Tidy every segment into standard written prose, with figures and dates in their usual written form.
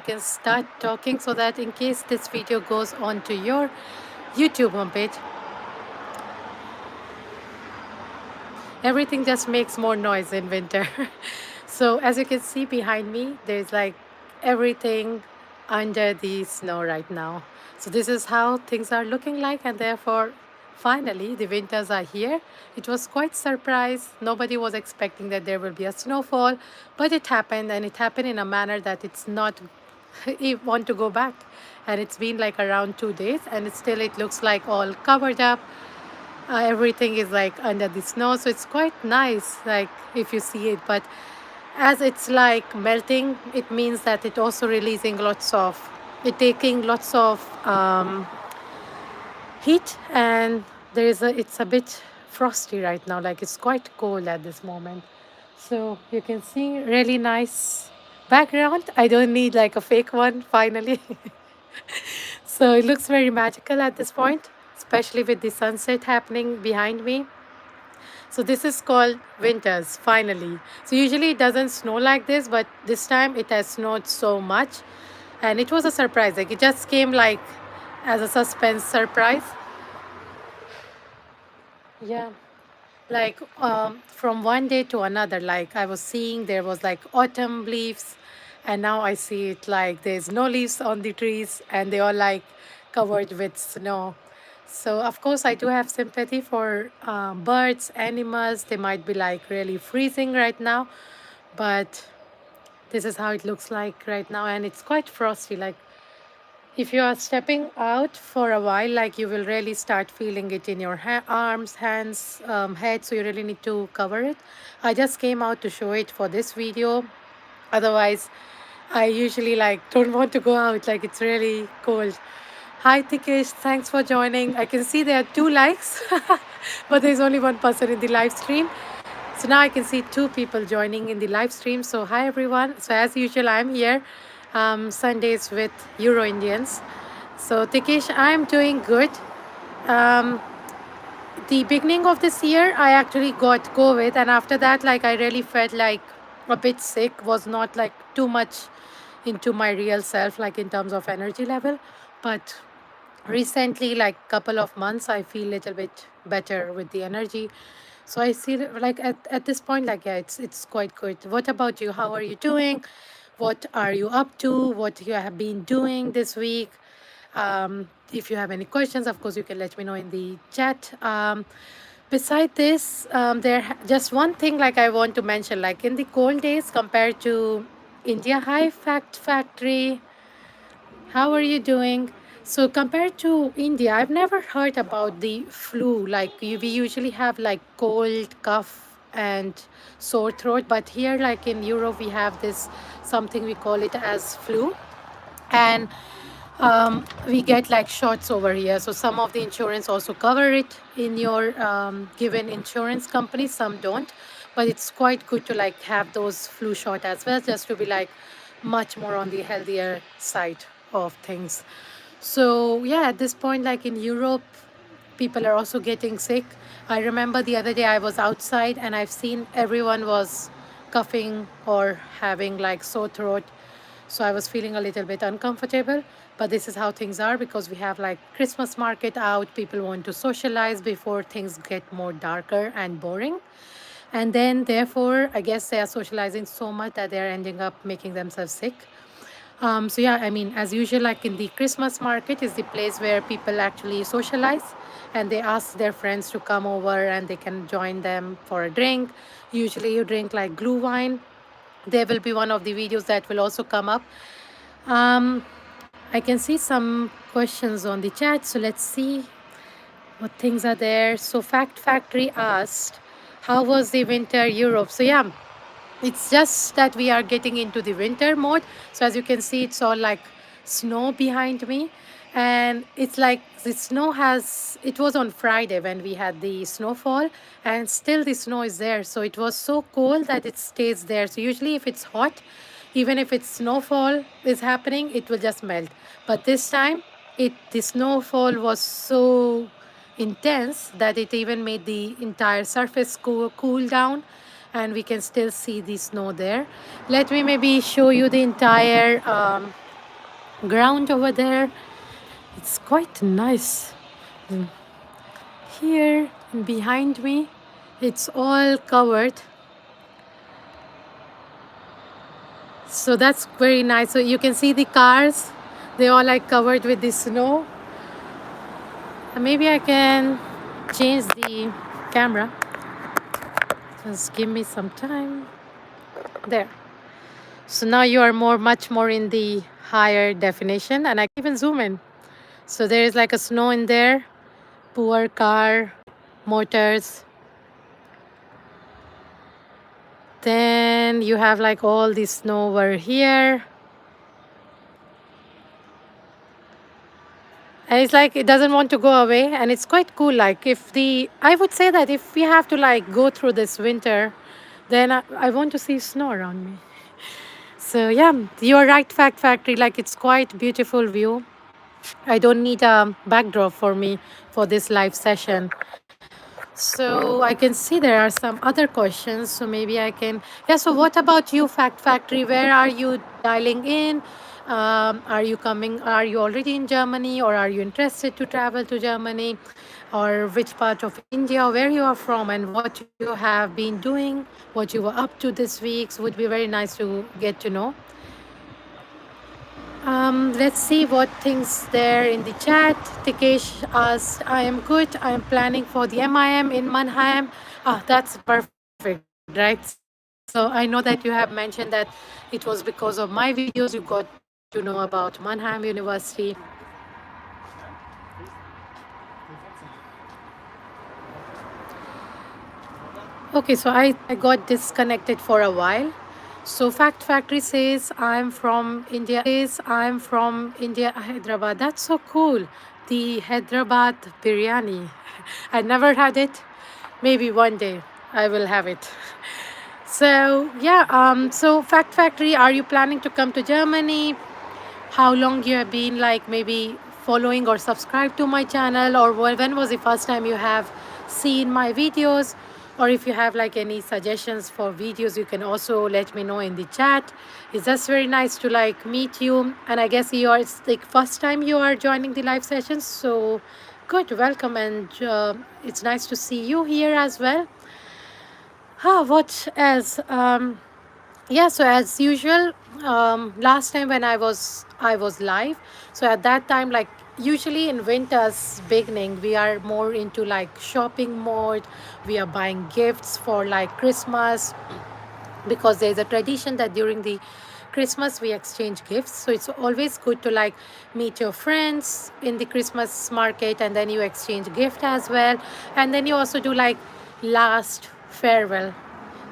can start talking so that in case this video goes on to your YouTube homepage, everything just makes more noise in winter. So as you can see behind me, there's like everything under the snow right now. So this is how things are looking like, and therefore finally the winters are here. It was quite surprise. Nobody was expecting that there will be a snowfall, but it happened, and it happened in a manner that it's not you want to go back. And it's been like around 2 days, and it looks like all covered up. Everything is like under the snow, so it's quite nice like if you see it. But as it's like melting, it means that it also releasing it taking lots of heat, and it's a bit frosty right now, like it's quite cold at this moment. So you can see really nice background. I don't need like a fake one finally. So it looks very magical at this point, especially with the sunset happening behind me. So this is called winters, finally. So usually it doesn't snow like this, but this time it has snowed so much. And it was a surprise. Like it just came like as a suspense surprise. Yeah. Like from one day to another, like I was seeing there was like autumn leaves, and now I see it like there's no leaves on the trees and they are like covered with snow. So of course I do have sympathy for birds, animals. They might be like really freezing right now, but this is how it looks like right now, and it's quite frosty. Like if you are stepping out for a while, like you will really start feeling it in your arms, hands, head, so you really need to cover it. I just came out to show it for this video. Otherwise I usually like don't want to go out, like it's really cold. Hi Tikesh, thanks for joining. I can see there are 2 likes but there's only one person in the live stream. So now I can see 2 people joining in the live stream. So hi everyone. So as usual, I'm here Sundays with Euro Indians. So Tikesh, I'm doing good. Um, the beginning of this year, I actually got COVID, and after that, like I really felt like a bit sick. Was not like too much into my real self, like in terms of energy level, but recently like couple of months I feel a little bit better with the energy. So I see like at this point, like yeah, it's quite good. What about you? How are you doing? What are you up to? What you have been doing this week? If you have any questions, of course you can let me know in the chat. Beside this, just one thing like I want to mention, like in the cold days compared to India, High Fact Factory, how are you doing? So compared to India, I've never heard about the flu. Like we usually have like cold, cough, and sore throat, but here, like in Europe, we have this something we call it as flu, and we get like shots over here. So some of the insurance also cover it in your given insurance company. Some don't, but it's quite good to like have those flu shot as well, just to be like much more on the healthier side of things. So yeah, at this point, like in Europe, people are also getting sick. I remember the other day I was outside and I've seen everyone was coughing or having like sore throat. So I was feeling a little bit uncomfortable. But this is how things are because we have like Christmas market out. People want to socialize before things get more darker and boring. And then therefore, I guess they are socializing so much that they're ending up making themselves sick. So yeah, I mean, as usual, like in the Christmas market is the place where people actually socialize, and they ask their friends to come over and they can join them for a drink. Usually you drink like glue wine. There will be one of the videos that will also come up. um, I can see some questions on the chat, so let's see what things are there. So Fact Factory asked, how was the winter Europe? So yeah, it's just that we are getting into the winter mode. So as you can see, it's all like snow behind me, and it's like the snow it was on Friday when we had the snowfall, and still the snow is there. So it was so cold that it stays there. So usually if it's hot, even if it's snowfall is happening, it will just melt. But this time the snowfall was so intense that it even made the entire surface cool down, and we can still see the snow there. Let me maybe show you the entire ground over there. It's quite nice. Here and behind me, it's all covered. So that's very nice. So you can see the cars, they all like covered with the snow. And maybe I can change the camera. Just give me some time. There. So now you are much more in the higher definition, and I can even zoom in. So there is like a snow in there, poor car, motors. Then you have like all the snow over here. And it's like it doesn't want to go away, and it's quite cool. Like if the, I would say that if we have to like go through this winter, then I want to see snow around me. So yeah, you're right, Fact Factory. Like it's quite beautiful view. I don't need a backdrop for me for this live session. So I can see there are some other questions. So maybe I can. Yeah. So what about you, Fact Factory? Where are you dialing in? Are you coming? Are you already in Germany, or are you interested to travel to Germany, or which part of India, where you are from, and what you have been doing, what you were up to this week? So would be very nice to get to know. Let's see what things there in the chat. Tikesh asks, I am good. I am planning for the MIM in Mannheim. Ah, that's perfect, right? So I know that you have mentioned that it was because of my videos you got to know about Mannheim University. Okay, so I got disconnected for a while. So Fact Factory says I'm from India. I'm from India, Hyderabad. That's so cool. The Hyderabad biryani. I never had it. Maybe one day I will have it. So yeah, so Fact Factory, are you planning to come to Germany? How long you have been like maybe following or subscribed to my channel, or when was the first time you have seen my videos, or if you have like any suggestions for videos, you can also let me know in the chat. It's just very nice to like meet you, and I guess you are, it's the first time you are joining the live sessions. So good, welcome, and it's nice to see you here as well. What else? Yeah, so as usual, last time when I was live, so at that time, like usually in winter's beginning, we are more into like shopping mode. We are buying gifts for like Christmas, because there's a tradition that during the Christmas we exchange gifts. So it's always good to like meet your friends in the Christmas market, and then you exchange gift as well, and then you also do like last farewell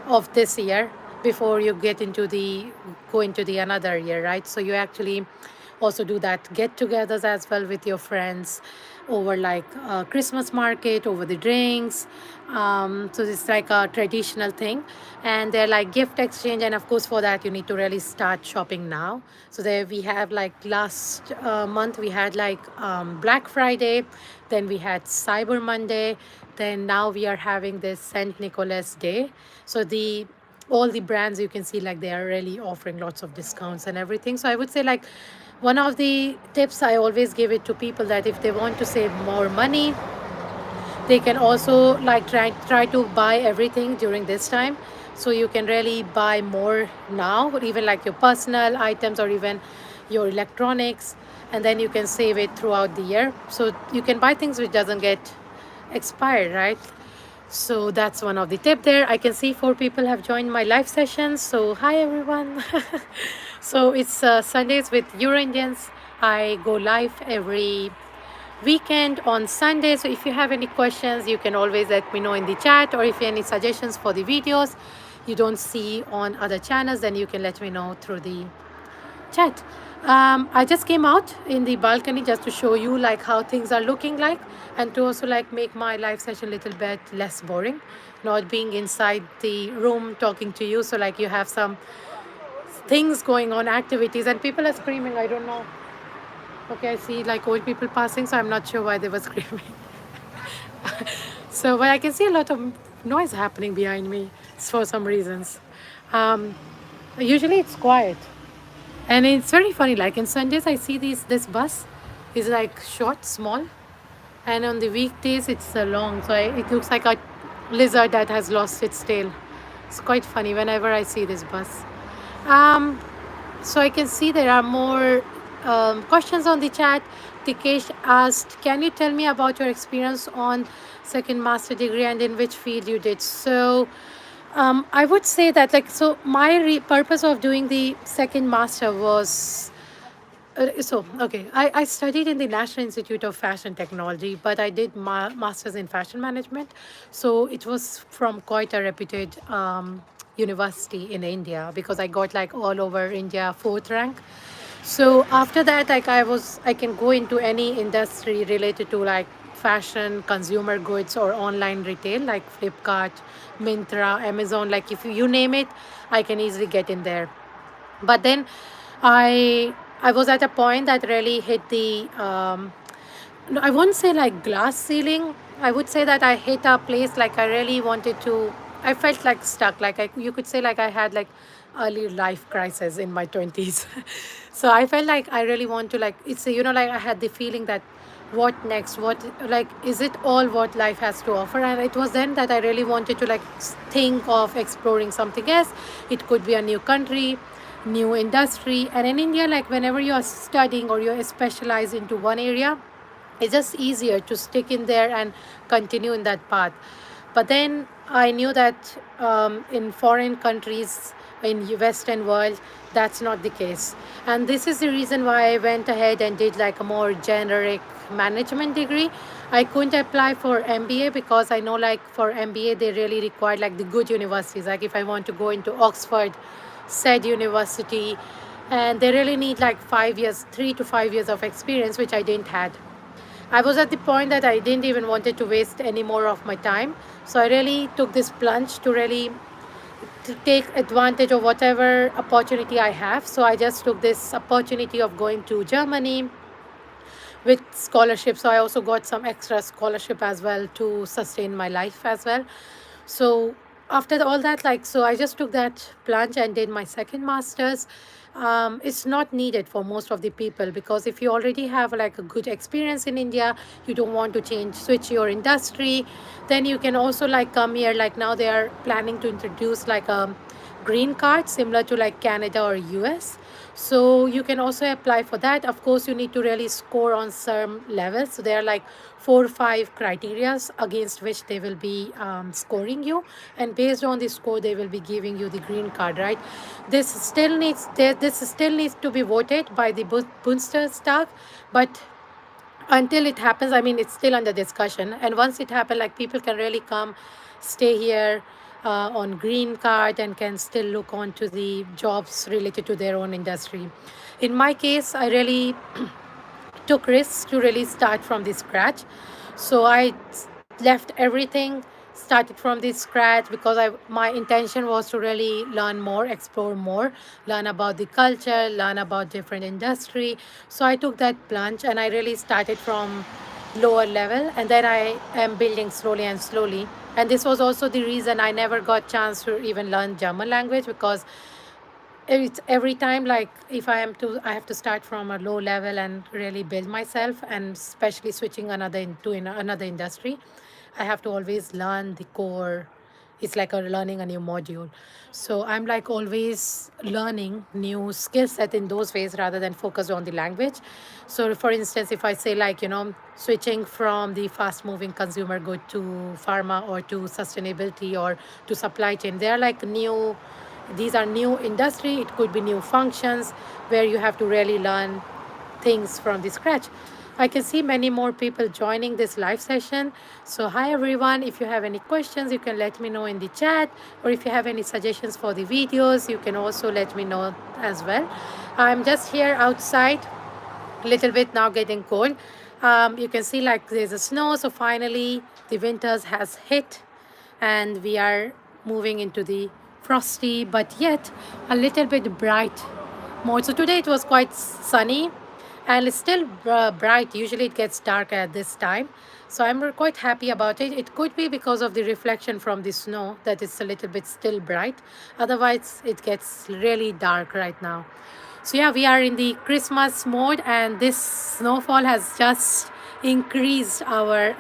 of this year before you get into the go into the another year, right? So you actually also do that get-togethers as well with your friends over like Christmas market, over the drinks. So it's like a traditional thing, and they're like gift exchange. And of course, for that you need to really start shopping now. So there we have like last month we had like Black Friday, then we had Cyber Monday, then now we are having this Saint Nicholas Day. So the all the brands you can see like they are really offering lots of discounts and everything. So I would say like one of the tips I always give it to people, that if they want to save more money, they can also like try to buy everything during this time. So you can really buy more now, or even like your personal items or even your electronics, and then you can save it throughout the year. So you can buy things which doesn't get expired, right? So that's one of the tip there. I can see 4 people have joined my live session. So hi everyone. So it's Sundays with Euro Indians. I go live every weekend on Sunday. So if you have any questions, you can always let me know in the chat, or if you have any suggestions for the videos you don't see on other channels, then you can let me know through the chat. I just came out in the balcony just to show you like how things are looking like, and to also like make my live session a little bit less boring, not being inside the room talking to you. So like you have some things going on, activities, and people are screaming. I don't know. Okay, I see like old people passing, so I'm not sure why they were screaming. So, but I can see a lot of noise happening behind me for some reasons. Um, Usually it's quiet. And it's very funny. Like in Sundays, I see this bus is like short, small, and on the weekdays it's long. So it looks like a lizard that has lost its tail. It's quite funny whenever I see this bus. Um, so I can see there are more questions on the chat. Tikesh asked, "Can you tell me about your experience on second master degree and in which field you did?" So I would say that my purpose of doing the second master was I studied in the National Institute of Fashion Technology, but I did masters in fashion management. So it was from quite a reputed university in India because I got like all over India fourth rank. So after that, I can go into any industry related to like fashion, consumer goods, or online retail like Flipkart, Myntra, Amazon. Like if you name it, I can easily get in there. But then I was at a point that really hit the no, I won't say like glass ceiling. I would say that I hit a place like I really wanted to. I felt like stuck. You could say like I had like early life crisis in my 20s. So I felt like I really want to like like I had the feeling that what next? What like is it all what life has to offer? And it was then that I really wanted to like think of exploring something else. It could be a new country, new industry, and in India, like whenever you are studying or you're specialized into one area, it's just easier to stick in there and continue in that path. But then I knew that in foreign countries, in Western world, that's not the case. And this is the reason why I went ahead and did like a more generic management degree. I couldn't apply for MBA because I know like for MBA they really require like the good universities. Like if I want to go into Oxford, said university, and they really need like 5 years, 3 to 5 years of experience, which I didn't had. I was at the point that I didn't even wanted to waste any more of my time. So I really took this plunge to really to take advantage of whatever opportunity I have. So I just took this opportunity of going to Germany with scholarship. So I also got some extra scholarship as well to sustain my life as well. So after all that, I just took that plunge and did my second master's. It's not needed for most of the people because if you already have like a good experience in India, you don't want to switch your industry, then you can also like come here. Like now they are planning to introduce like a green card similar to like Canada or US. So you can also apply for that. Of course, you need to really score on some levels. So there are like 4 or 5 criterias against which they will be scoring you, and based on the score, they will be giving you the green card. Right? This still needs to be voted by the Bundestag, but until it happens, I mean, it's still under discussion. And once it happens, like people can really come, stay here on green card and can still look on to the jobs related to their own industry. In my case, I really took risks to really start from the scratch. So left everything, started from the scratch because my intention was to really learn more, explore more, learn about the culture, learn about different industry. So I took that plunge and I really started from lower level, and then I am building slowly and slowly. And this was also the reason I never got chance to even learn German language because it's every time like if I have to start from a low level and really build myself, and especially switching another industry, I have to always learn the core. It's like learning a new module. So I'm like always learning new skill set in those ways rather than focus on the language. So for instance, if I say like switching from the fast moving consumer good to pharma or to sustainability or to supply chain, they are like new, these are new industry, it could be new functions where you have to really learn things from the scratch. I can see many more people joining this live session. So hi everyone, if you have any questions you can let me know in the chat, or if you have any suggestions for the videos you can also let me know as well. I'm just here outside, a little bit now getting cold. You can see like there's a snow, so finally the winters has hit and we are moving into the frosty but yet a little bit bright mode. So today it was quite sunny and it's still bright. Usually it gets dark at this time. So I'm quite happy about it. It could be because of the reflection from the snow that it's a little bit still bright. Otherwise, it gets really dark right now. So yeah, we are in the Christmas mode, and this snowfall has just increased our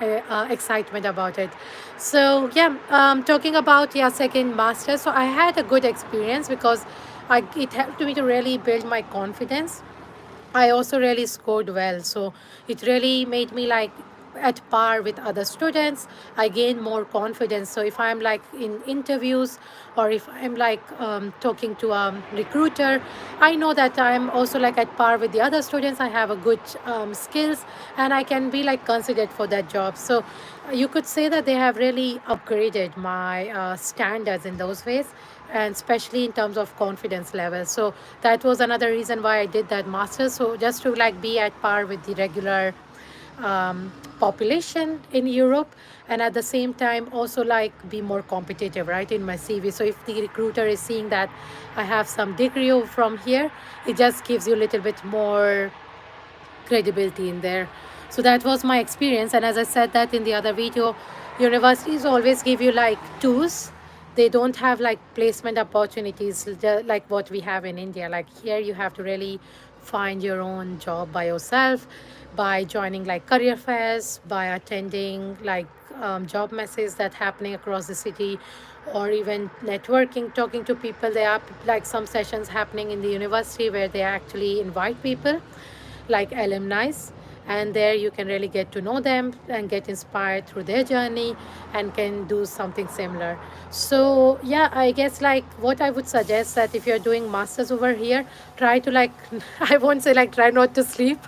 excitement about it. So yeah, talking about yeah second master. So I had a good experience because it helped me to really build my confidence. I also really scored well. So it really made me like at par with other students. I gained more confidence. So if I'm like in interviews or if I'm like talking to a recruiter, I know that I'm also like at par with the other students. I have a good skills and I can be like considered for that job. So you could say that they have really upgraded my standards in those ways, and especially in terms of confidence level. So that was another reason why I did that master's. So just to like be at par with the regular population in Europe, and at the same time also like be more competitive, right, in my CV. So if the recruiter is seeing that I have some degree from here, it just gives you a little bit more credibility in there. So that was my experience. And as I said that in the other video, universities always give you like tools. They don't have like placement opportunities like what we have in India. Like here, you have to really find your own job by yourself, by joining like career fairs, by attending like job messes that happening across the city, or even networking, talking to people. There are like some sessions happening in the university where they actually invite people like alumni, and there you can really get to know them and get inspired through their journey and can do something similar. So yeah, I guess like what I would suggest that if you're doing masters over here, try to like I won't say like try not to sleep,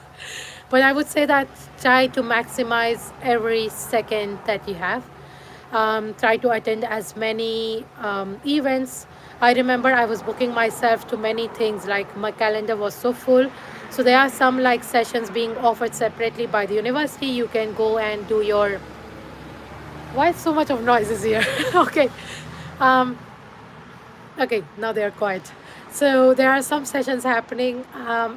but I would say that try to maximize every second that you have. Try to attend as many events. I remember I was booking myself to many things, like my calendar was so full. So there are some like sessions being offered separately by the university. You can go and do your. Why so much of noises here? Okay. Um, Okay, now they are quiet. So there are some sessions happening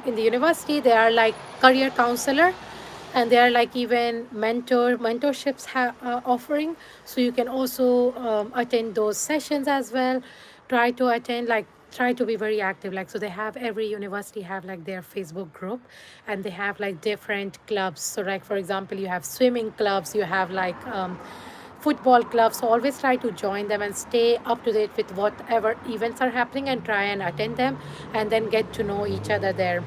in the university. They are like career counselor, and they are like even mentorships offering. So you can also attend those sessions as well. Try to attend like try to be very active. Like so, they have every university have like their Facebook group, and they have like different clubs. So like for example, you have swimming clubs. You have like football clubs. So always try to join them and stay up to date with whatever events are happening and try and attend them and then get to know each other there.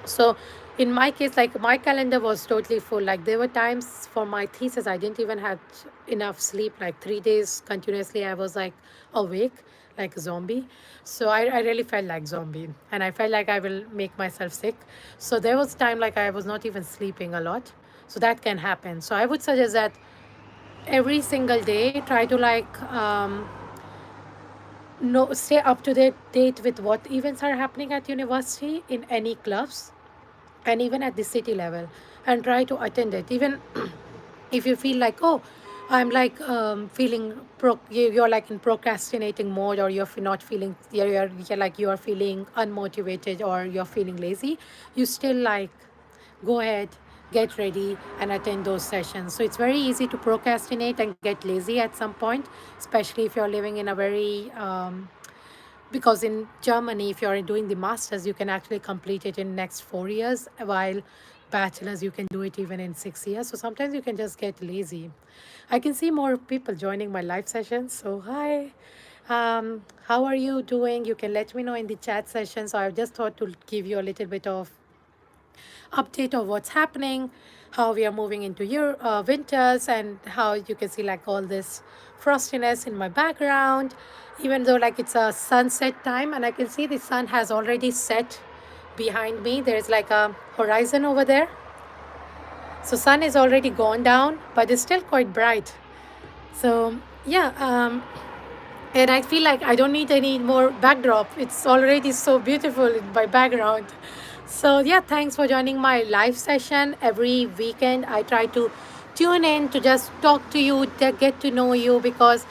So in my case, like my calendar was totally full. Like there were times for my thesis I didn't even have enough sleep. Like 3 days continuously I was like awake like a zombie. So I really felt like zombie, and I felt like I will make myself sick. So there was time like I was not even sleeping a lot. So that can happen. So I would suggest that every single day try to like know stay up to date with what events are happening at university in any clubs and even at the city level, and try to attend it. Even if you feel like, oh, I'm like feeling you're like in procrastinating mode, or you're not feeling you're like you are feeling unmotivated or you're feeling lazy, you still like go ahead, get ready, and attend those sessions. So it's very easy to procrastinate and get lazy at some point, especially if you're living in a very because in Germany, if you're doing the masters, you can actually complete it in next 4 years, while bachelors you can do it even in 6 years. So sometimes you can just get lazy. I can see more people joining my live sessions. So hi, how are you doing? You can let me know in the chat session. So I just thought to give you a little bit of update of what's happening, how we are moving into your winters, and how you can see like all this frostiness in my background, even though like it's a sunset time, and I can see the sun has already set behind me. There's like a horizon over there. So sun is already gone down, but it's still quite bright. So yeah, and I feel like I don't need any more backdrop. It's already so beautiful in my background. So yeah, thanks for joining my live session. Every weekend I try to tune in to just talk to you, to get to know you, because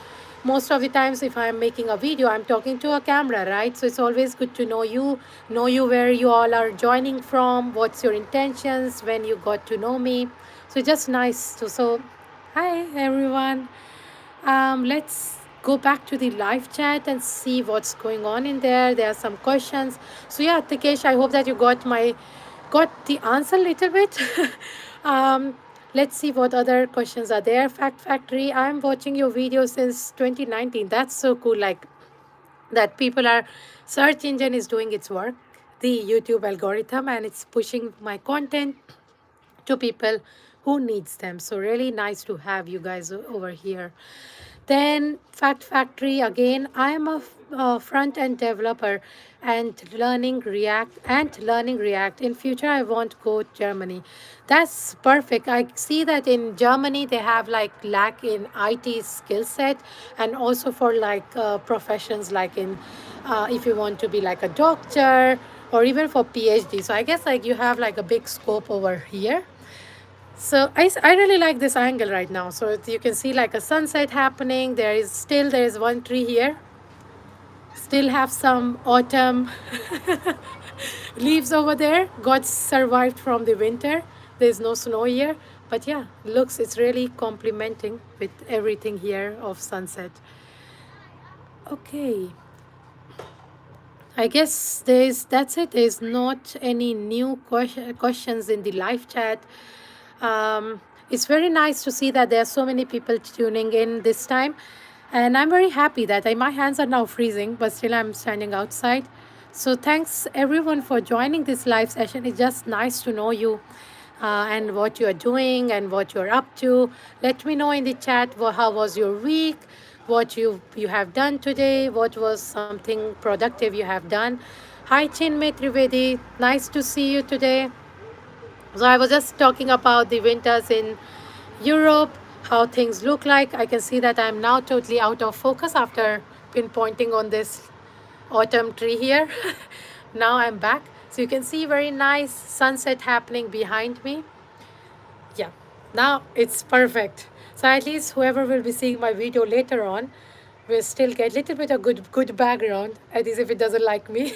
most of the times if I'm making a video, I'm talking to a camera, right? So it's always good to know you where you all are joining from, what's your intentions when you got to know me. So it's just nice to so hi everyone. Let's go back to the live chat and see what's going on in there. There are some questions. So yeah, Tikesh, I hope that you got the answer a little bit. um, let's see what other questions are there. Fact Factory, I'm watching your video since 2019. That's so cool. Like that people are search engine is doing its work, the YouTube algorithm, and it's pushing my content to people who needs them. So really nice to have you guys over here. Then Fact Factory again. I am a front end developer and learning React. In future, I want to go to Germany. That's perfect. I see that in Germany they have like lack in IT skill set, and also for like professions like in if you want to be like a doctor or even for PhD. So I guess like you have like a big scope over here. So I really like this angle right now. So you can see like a sunset happening. There is one tree here. Still have some autumn leaves over there. Got survived from the winter. There's no snow here. But yeah, looks it's really complementing with everything here of sunset. Okay. I guess that's it. There's not any new questions in the live chat. It's very nice to see that there are so many people tuning in this time, and I'm very happy that my hands are now freezing, but still I'm standing outside. So thanks everyone for joining this live session. It's just nice to know you. And what you are doing and what you're up to. Let me know in the chat how was your week, what you have done today, what was something productive you have done. Hi Chinmay Trivedi, nice to see you today. So I was just talking about the winters in Europe, how things look like. I can see that I'm now totally out of focus after pinpointing on this autumn tree here. Now I'm back. So you can see very nice sunset happening behind me. Yeah, now it's perfect. So at least whoever will be seeing my video later on will still get a little bit of good background, at least if it doesn't like me,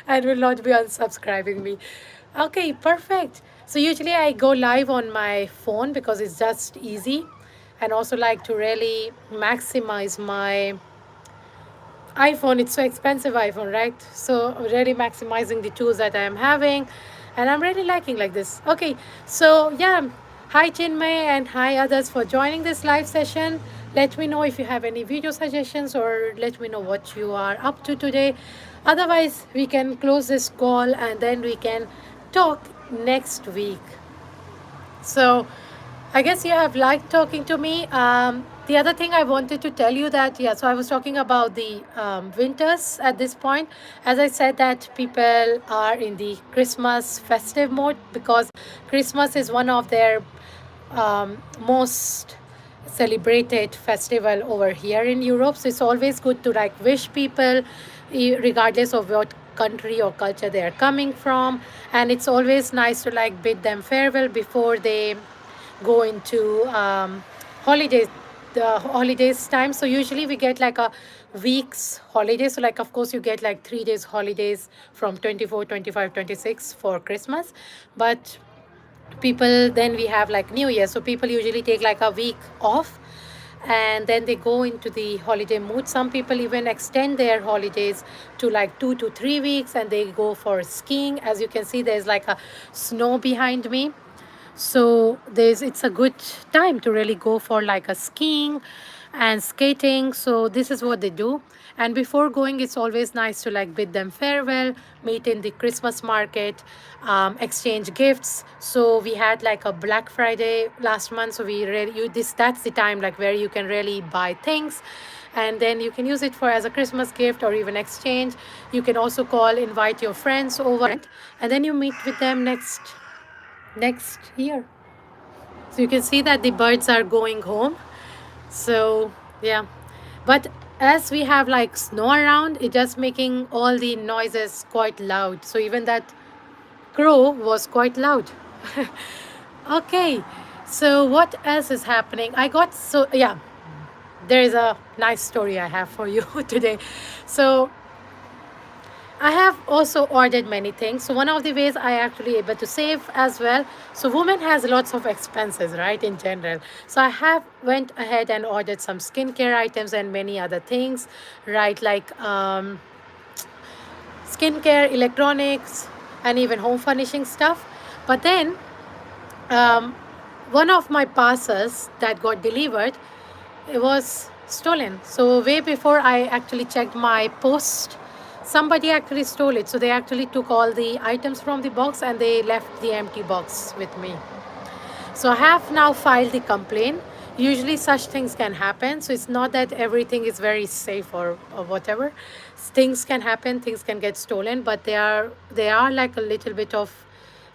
and will not be unsubscribing me. Okay, perfect. So usually I go live on my phone because it's just easy, and also like to really maximize my iPhone. It's so expensive iPhone, right? So really maximizing the tools that I am having, and I'm really liking like this. Okay, so yeah, hi Chinmay and hi others for joining this live session. Let me know if you have any video suggestions, or let me know what you are up to today. Otherwise, we can close this call and then we can talk next week. So I guess you have liked talking to me. The other thing I wanted to tell you that, yeah, so I was talking about the winters at this point. As I said, that people are in the Christmas festive mode because Christmas is one of their most celebrated festival over here in Europe. So it's always good to like wish people, regardless of what country or culture they are coming from. And it's always nice to like bid them farewell before they go into holidays, the holidays time. So usually we get like a week's holiday. So like of course you get like 3 days holidays from 24, 25, 26 for Christmas. But people, then we have like New Year. So people usually take like a week off and then they go into the holiday mood. Some people even extend their holidays to like 2 to 3 weeks and they go for skiing. As you can see, there's like a snow behind me. So it's a good time to really go for like a skiing and skating. So this is what they do. And before going, it's always nice to like bid them farewell, meet in the Christmas market, exchange gifts. So we had like a Black Friday last month. So we really that's the time like where you can really buy things, and then you can use it for as a Christmas gift or even exchange. You can also call, invite your friends over, and then you meet with them next year. So you can see that the birds are going home. So yeah, but as we have like snow around, it just making all the noises quite loud. So even that crow was quite loud. Okay, so what else is happening? I got so yeah, there is a nice story I have for you today. So I have also ordered many things. So one of the ways I actually able to save as well. So women has lots of expenses, right, in general. So I have went ahead and ordered some skincare items and many other things, right, like skincare, electronics, and even home furnishing stuff. But then um, one of my parcels that got delivered, it was stolen. So way before I actually checked my post, somebody actually stole it. So they actually took all the items from the box and they left the empty box with me. So I have now filed the complaint. Usually such things can happen. So it's not that everything is very safe or whatever. Things can happen, things can get stolen, but they are like a little bit of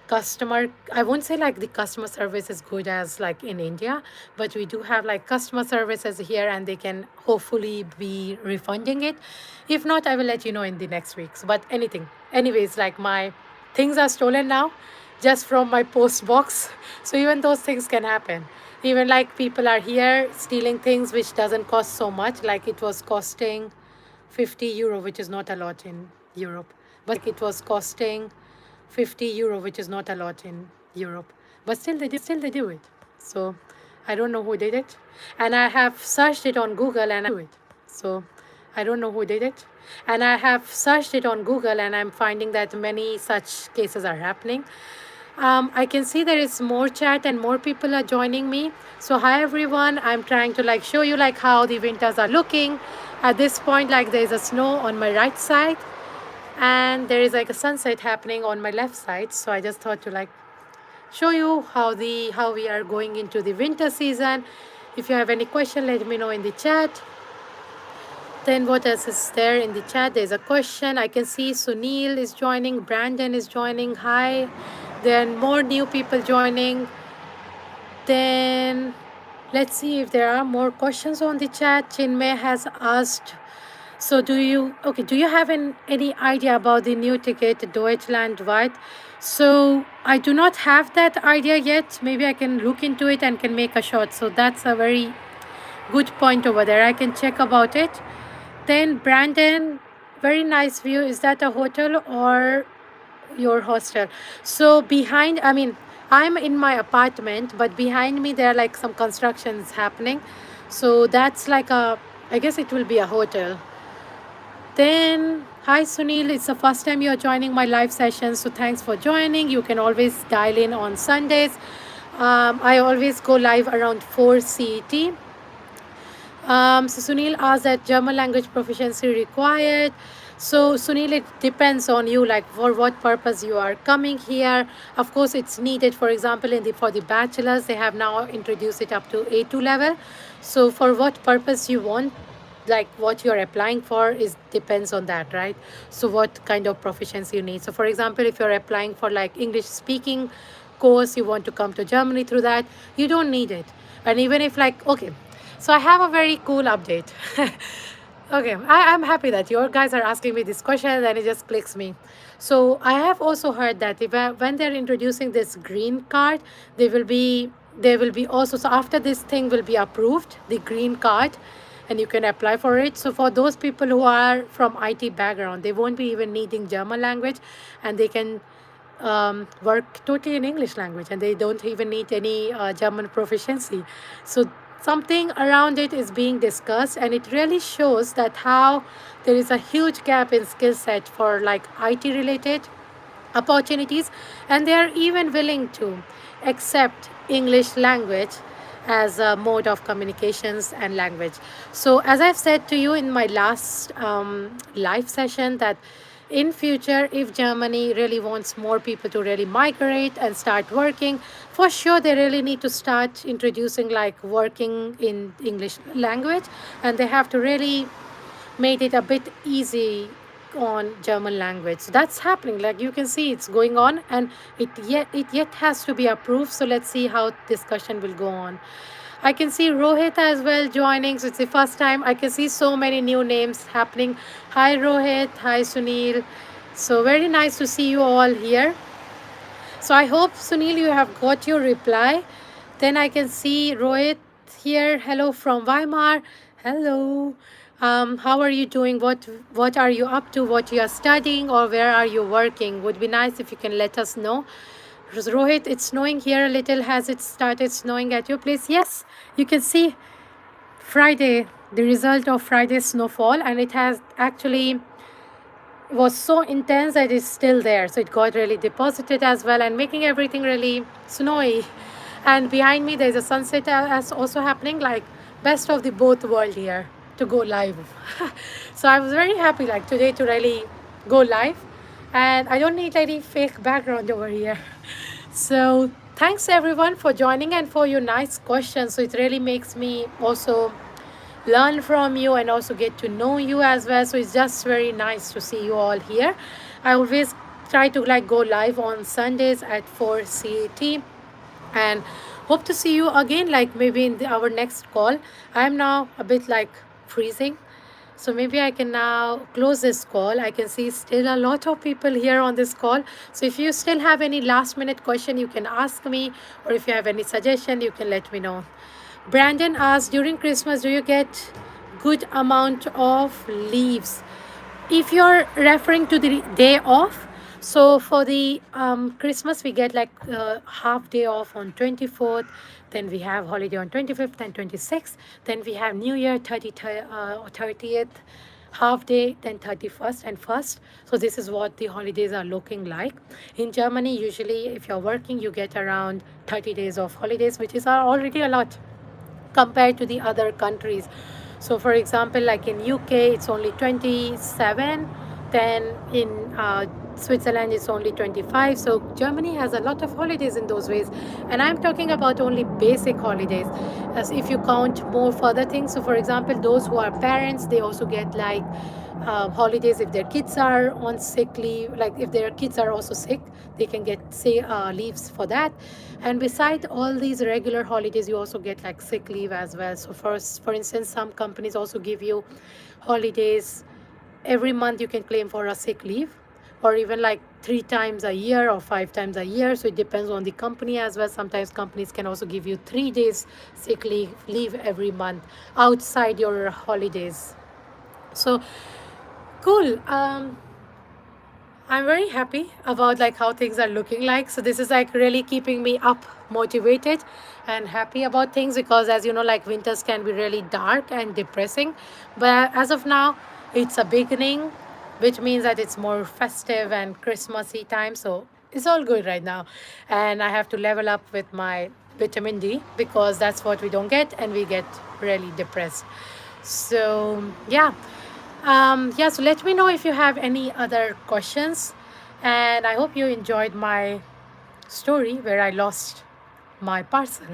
customer. I won't say like the customer service is good as like in India, but we do have like customer services here and they can hopefully be refunding it. If not, I will let you know in the next weeks. But anyways, like my things are stolen now just from my post box. So even those things can happen. Even like people are here stealing things which doesn't cost so much. Like it was costing 50 euro, which is not a lot in Europe. But it was costing 50 euro, which is not a lot in Europe. But still they do it. So I don't know who did it. And I have searched it on Google and I do it. So I don't know who did it. And I have searched it on Google and I'm finding that many such cases are happening. I can see there is more chat and more people are joining me. So hi everyone, I'm trying to like show you like how the winters are looking. At this point, like there is a snow on my right side and there is like a sunset happening on my left side. So I just thought to like show you how we are going into the winter season. If you have any question, let me know in the chat. Then what else is there in the chat? There's a question. I can see Sunil is joining, Brandon is joining. Hi. Then more new people joining. Then let's see if there are more questions on the chat. Chinmay has asked, so do you have any idea about the new ticket Deutschland wide? So I do not have that idea yet. Maybe I can look into it and can make a shot. So that's a very good point over there. I can check about it. Then Brandon, very nice view. Is that a hotel or your hostel? So behind, I mean, I'm in my apartment, but behind me there are like some constructions happening. So that's like I guess it will be a hotel. Then, hi Sunil, it's the first time you're joining my live session, so thanks for joining. You can always dial in on Sundays. I always go live around 4 CET. So Sunil asked that German language proficiency required. So Sunil, it depends on you, like for what purpose you are coming here. Of course, it's needed. For example, for the bachelors, they have now introduced it up to A2 level. So for what purpose you want, like what you're applying for is depends on that, right? So what kind of proficiency you need. So for example, if you're applying for like English speaking course, you want to come to Germany through that, you don't need it. And even if like, okay, so I have a very cool update. Okay, I'm happy that your guys are asking me this question and it just clicks me. So I have also heard that when they're introducing this green card, they will be also, so after this thing will be approved, the green card, and you can apply for it. So for those people who are from IT background, they won't be even needing German language and they can work totally in English language and they don't even need any German proficiency. So something around it is being discussed and it really shows that how there is a huge gap in skill set for like IT related opportunities, and they are even willing to accept English language as a mode of communications and language. So as I've said to you in my last live session, that in future, if Germany really wants more people to really migrate and start working, for sure they really need to start introducing like working in English language, and they have to really made it a bit easy on German language. So that's happening. Like you can see, it's going on, and it yet has to be approved. So let's see how discussion will go on. I can see Rohit as well joining. So it's the first time I can see so many new names happening. Hi Rohit. Hi Sunil. So very nice to see you all here. So I hope Sunil you have got your reply. Then I can see Rohit here. Hello from Weimar. Hello. How are you doing? What are you up to? What you are studying, or where are you working? Would be nice if you can let us know. Rohit, it's snowing here a little. Has it started snowing at your place? Yes, you can see Friday, the result of Friday's snowfall, and it has actually was so intense that it's still there. So it got really deposited as well and making everything really snowy. And behind me, there's a sunset as also happening, like best of the both world here to go live. So I was very happy like today to really go live. And I don't need any fake background over here. So thanks everyone for joining and for your nice questions. So it really makes me also learn from you and also get to know you as well. So it's just very nice to see you all here. I always try to like go live on Sundays at 4 CAT and hope to see you again like maybe in our next call. I'm now a bit like freezing, so maybe I can now close this call. I can see still a lot of people here on this call. So if you still have any last minute question, you can ask me, or if you have any suggestion, you can let me know. Brandon asked, during Christmas, do you get good amount of leaves? If you're referring to the day off, so for the Christmas we get like half day off on 24th, then we have holiday on 25th and 26th, then we have New Year 30th half day, then 31st and 1st. So this is what the holidays are looking like in Germany. Usually if you're working, you get around 30 days of holidays, which is already a lot compared to the other countries. So for example, like in UK it's only 27, then in Switzerland it's only 25. So Germany has a lot of holidays in those ways, and I'm talking about only basic holidays. As if you count more further things, so for example, those who are parents, they also get like holidays if their kids are on sick leave. Like if their kids are also sick, they can get say leaves for that. And beside all these regular holidays, you also get like sick leave as well. So for instance, some companies also give you holidays every month. You can claim for a sick leave, or even like 3 times a year or 5 times a year. So it depends on the company as well. Sometimes companies can also give you 3 days sick leave every month outside your holidays. So cool. I'm very happy about like how things are looking like. So this is like really keeping me up, motivated, and happy about things, because as you know, like winters can be really dark and depressing. But as of now, it's a beginning, which means that it's more festive and Christmassy time. So it's all good right now. And I have to level up with my vitamin D, because that's what we don't get, and we get really depressed. So yeah. Yeah, so let me know if you have any other questions. And I hope you enjoyed my story where I lost my parcel.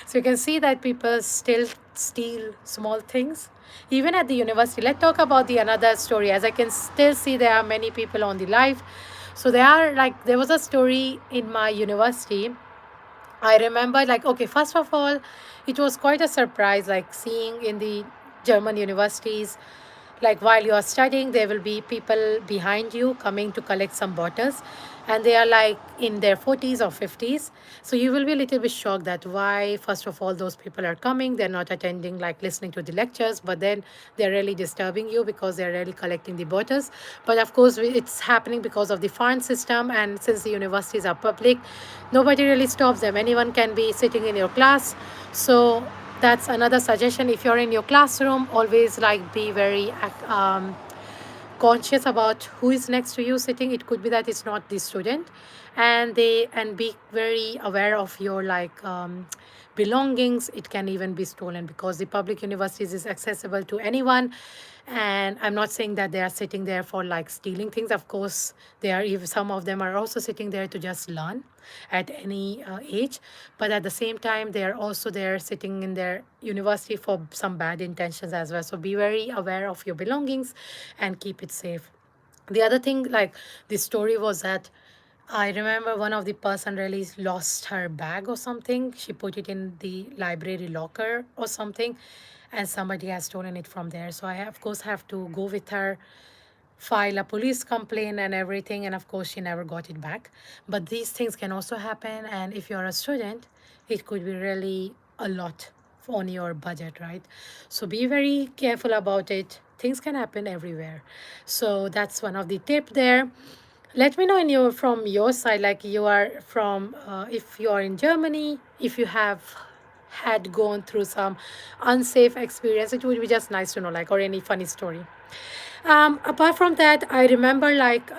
So you can see that people still steal small things, even at the university. Let's talk about the another story, as I can still see there are many people on the live. So there was a story in my university. I remember, like, okay, first of all, it was quite a surprise, like seeing in the German universities, like while you are studying, there will be people behind you coming to collect some bottles, and they are like in their 40s or 50s. So you will be a little bit shocked that why, first of all, those people are coming. They're not attending, like listening to the lectures, but then they're really disturbing you because they're really collecting the bottles. But of course, it's happening because of the fund system, and since the universities are public, nobody really stops them. Anyone can be sitting in your class. So that's another suggestion. If you're in your classroom, always like be very conscious about who is next to you sitting. It could be that it's not the student, and be very aware of your like belongings. It can even be stolen, because the public universities is accessible to anyone. And I'm not saying that they are sitting there for like stealing things. Of course they are. If some of them are also sitting there to just learn at any age, but at the same time they are also there sitting in their university for some bad intentions as well. So be very aware of your belongings and keep it safe. The other thing, like, the story was that I remember one of the person really lost her bag or something. She put it in the library locker or something, and somebody has stolen it from there. So I, of course, have to go with her, file a police complaint and everything, and of course she never got it back. But these things can also happen, and if you're a student, it could be really a lot on your budget, right? So be very careful about it. Things can happen everywhere. So that's one of the tip there. Let me know in your from your side, like you are from, if you are in Germany, if you have had gone through some unsafe experience, it would be just nice to know, like, or any funny story. Apart from that, I remember like,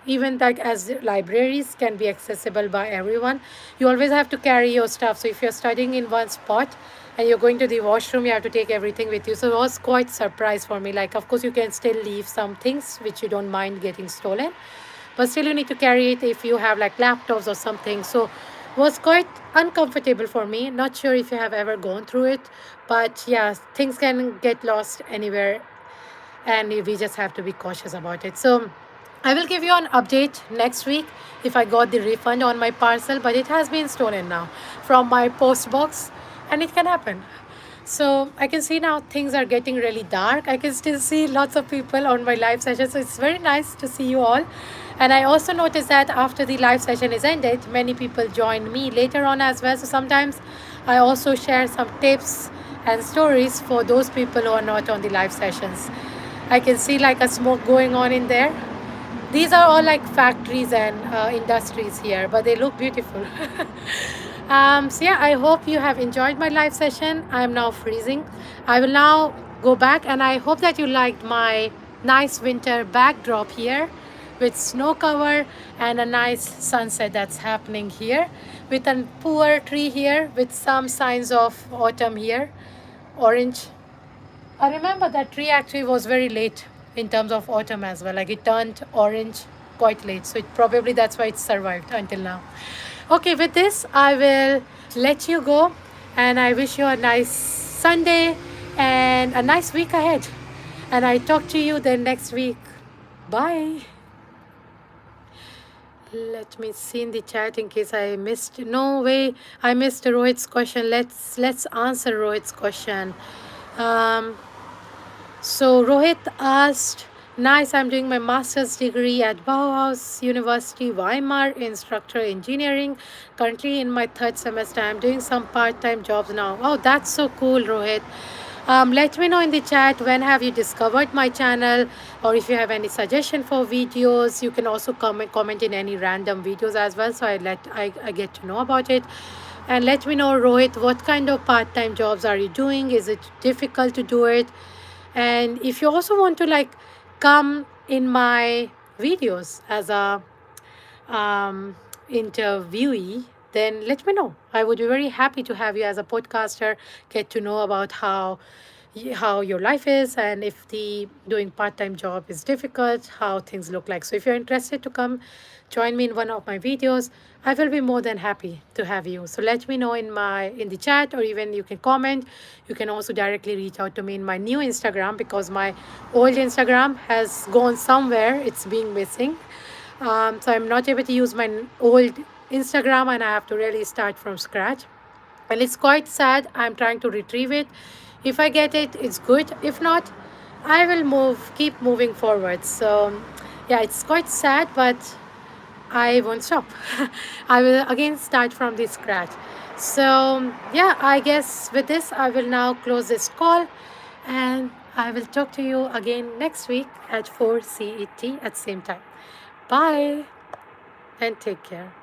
even like as libraries can be accessible by everyone, you always have to carry your stuff. So if you're studying in one spot and you're going to the washroom, you have to take everything with you. So it was quite surprise for me. Like, of course, you can still leave some things which you don't mind getting stolen, but still you need to carry it if you have like laptops or something. So was quite uncomfortable for me. Not sure if you have ever gone through it, but yeah, things can get lost anywhere, and we just have to be cautious about it. So I will give you an update next week if I got the refund on my parcel, but it has been stolen now from my post box, and it can happen. So I can see now things are getting really dark. I can still see lots of people on my live session. So it's very nice to see you all. And I also noticed that after the live session is ended, many people join me later on as well. So sometimes I also share some tips and stories for those people who are not on the live sessions. I can see like a smoke going on in there. These are all like factories and industries here, but they look beautiful. So yeah, I hope you have enjoyed my live session. I'm now freezing. I will now go back, and I hope that you liked my nice winter backdrop here with snow cover and a nice sunset that's happening here with a poor tree here with some signs of autumn here, orange. I remember that tree actually was very late in terms of autumn as well. Like it turned orange quite late. So it probably that's why it survived until now. Okay, with this, I will let you go, and I wish you a nice Sunday and a nice week ahead. And I talk to you then next week. Bye. Let me see in the chat in case I missed. No way, I missed Rohit's question. Let's answer Rohit's question. Um, So Rohit asked, nice, I'm doing my master's degree at Bauhaus University, Weimar in structural engineering. Currently in my third semester, I'm doing some part-time jobs now. Oh, that's so cool, Rohit. Let me know in the chat when have you discovered my channel, or if you have any suggestion for videos. You can also comment in any random videos as well, so I get to know about it. And let me know, Rohit, what kind of part-time jobs are you doing? Is it difficult to do it? And if you also want to like come in my videos as a interviewee, then let me know. I would be very happy to have you as a podcaster, get to know about how your life is, and if the doing part-time job is difficult, how things look like. So if you're interested to come join me in one of my videos, I will be more than happy to have you. So let me know in the chat, or even you can comment. You can also directly reach out to me in my new Instagram, because my old Instagram has gone somewhere. It's being missing. So I'm not able to use my old Instagram, and I have to really start from scratch. And it's quite sad. I'm trying to retrieve it. If I get it, it's good. If not, I will keep moving forward. So yeah, it's quite sad, but I won't stop. I will again start from the scratch. So yeah, I guess with this, I will now close this call, and I will talk to you again next week at 4 CET at same time. Bye and take care.